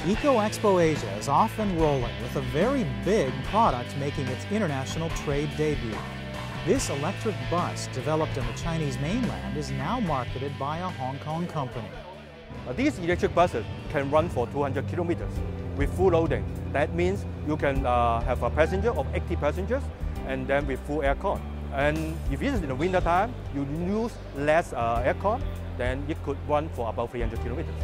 Eco Expo Asia is off and rolling with a very big product making its international trade debut. This electric bus, developed in the Chinese mainland, is now marketed by a Hong Kong company. These electric buses can run for 200 kilometers with full loading. That means you can have a passenger of 80 passengers and then with full aircon. And if it is in the winter time, you use less aircon, then it could run for about 300 kilometers.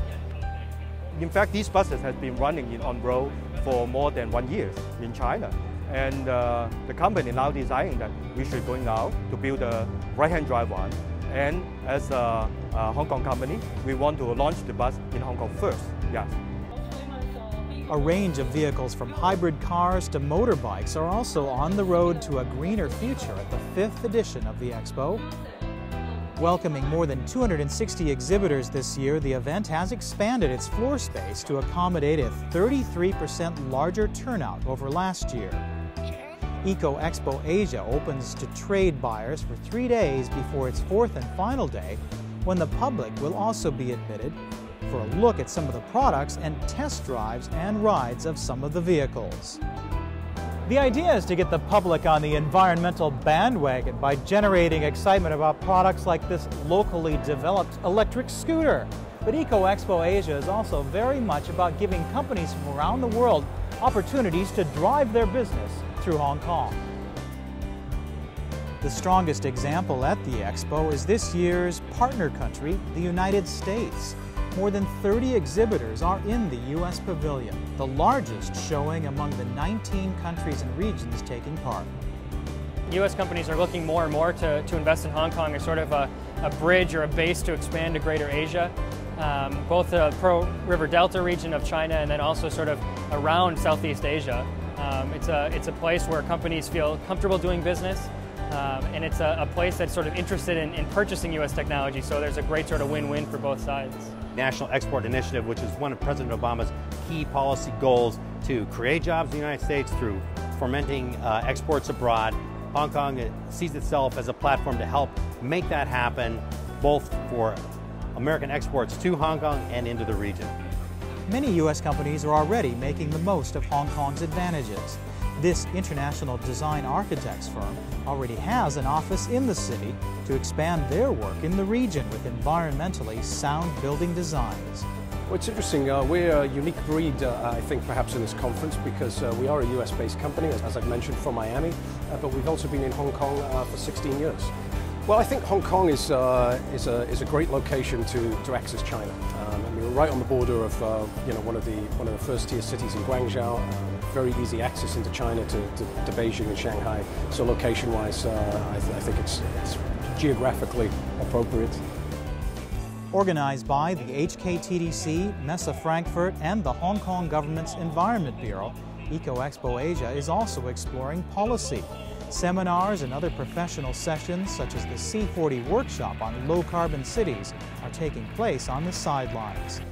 In fact, these buses have been running on road for more than 1 year in China. And the company now deciding that we should go now to build a right-hand drive one. And as a Hong Kong company, we want to launch the bus in Hong Kong first. Yes. A range of vehicles from hybrid cars to motorbikes are also on the road to a greener future at the 5th edition of the Expo. Welcoming more than 260 exhibitors this year, the event has expanded its floor space to accommodate a 33% larger turnout over last year. Eco Expo Asia opens to trade buyers for 3 days before its 4th and final day, when the public will also be admitted for a look at some of the products and test drives and rides of some of the vehicles. The idea is to get the public on the environmental bandwagon by generating excitement about products like this locally developed electric scooter. But Eco Expo Asia is also very much about giving companies from around the world opportunities to drive their business through Hong Kong. The strongest example at the Expo is this year's partner country, the United States. More than 30 exhibitors are in the U.S. pavilion, the largest showing among the 19 countries and regions taking part. U.S. companies are looking more and more to invest in Hong Kong as sort of a bridge or a base to expand to Greater Asia, both the Pearl River Delta region of China and then also sort of around Southeast Asia. It's a place where companies feel comfortable doing business, and it's a place that's sort of interested in purchasing U.S. technology, so there's a great sort of win-win for both sides. National Export Initiative, which is one of President Obama's key policy goals to create jobs in the United States through fomenting exports abroad. Hong Kong sees itself as a platform to help make that happen, both for American exports to Hong Kong and into the region. Many U.S. companies are already making the most of Hong Kong's advantages. This international design architects firm already has an office in the city to expand their work in the region with environmentally sound building designs. Well, it's interesting. We're a unique breed, I think, perhaps in this conference because we are a US-based company, as I've mentioned, from Miami, but we've also been in Hong Kong for 16 years. Well, I think Hong Kong is a great location to access China. I mean, we're right on the border of one of the first-tier cities in Guangzhou. Very easy access into China to Beijing and Shanghai. So location-wise, I think it's geographically appropriate. Organized by the HKTDC, Messe Frankfurt, and the Hong Kong government's Environment Bureau, Eco Expo Asia is also exploring policy. Seminars and other professional sessions, such as the C40 workshop on low-carbon cities, are taking place on the sidelines.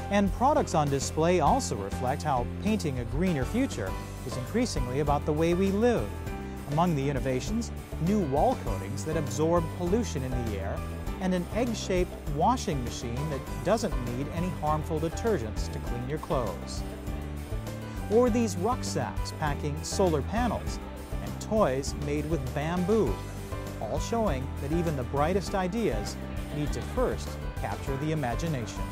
And products on display also reflect how painting a greener future is increasingly about the way we live. Among the innovations, new wall coatings that absorb pollution in the air, and an egg-shaped washing machine that doesn't need any harmful detergents to clean your clothes. Or these rucksacks packing solar panels, and toys made with bamboo, all showing that even the brightest ideas need to first capture the imagination.